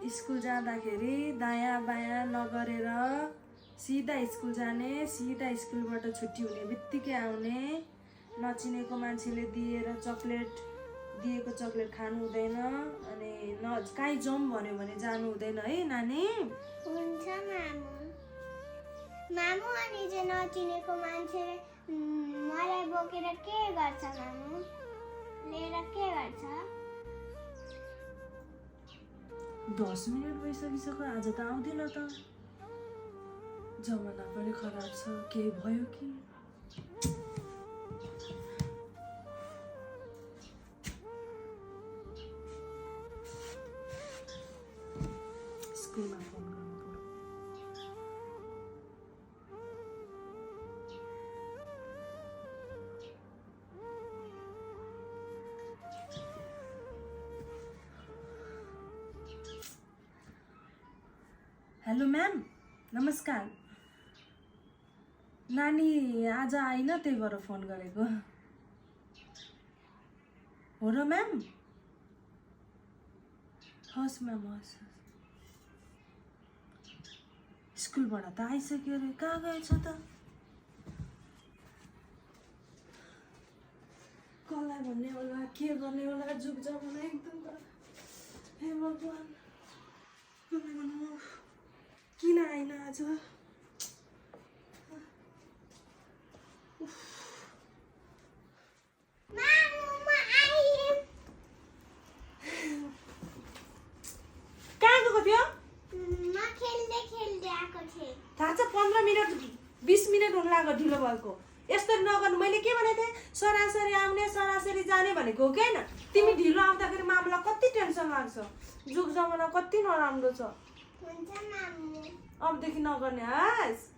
School जाँदाखेरि दायाँ बायाँ नगरेर सिधा स्कुल जाने, सिधा स्कुलबाट छुट्टी हुने बित्तिकै आउने, नचिनेको मान्छेले दिएको चक्लेट खानु हुँदैन, अनि कहीँ जाउँ भन्यो भने जानु हुँदैन है नानी। हुन्छ मामु अनि चाहिँ नचिनेको मान्छे मलाई बोकेर के गर्छ मामु? लिएर के गर्छ? 10 मिनट भइसकिसक्यो, आज त आउँदैन त। जमाना पनि खराब छ, केही भयो कि? स्कुलमा फोन गर्नु पर्यो। हेलो म्याम, नमस्कार। नानी आज आइन, त्यही भएर फोन गरेको हो र म्याम? हस् म्याम, हस्। स्कुलबाट त आइसक्यो अरे, कहाँ गएछ त? कसलाई भन्ने होला, के गर्ने होला? जुग जमाना एकदम त, हे भगवान्, कसलाई भन्नु? किन आइन आज? मामु म आएँ। कहाँ गएको थियो? म खेल्दै आएको थिएँ। थाहा छ, 15 मिनट 20 मिनट हुन लाग्यो ढिलो भएको। यस्तो नगर्नु, मैले के भनेको थिएँ? सरासरी आउने सरासरी जाने भनेको हो कि होइन? तिमी ढिलो आउँदाखेरि मामलाई कति टेन्सन लाग्छ। जुग जमाना कति नराम्रो छ। हुन्छ मामु। अबदेखि नगर्ने हस्।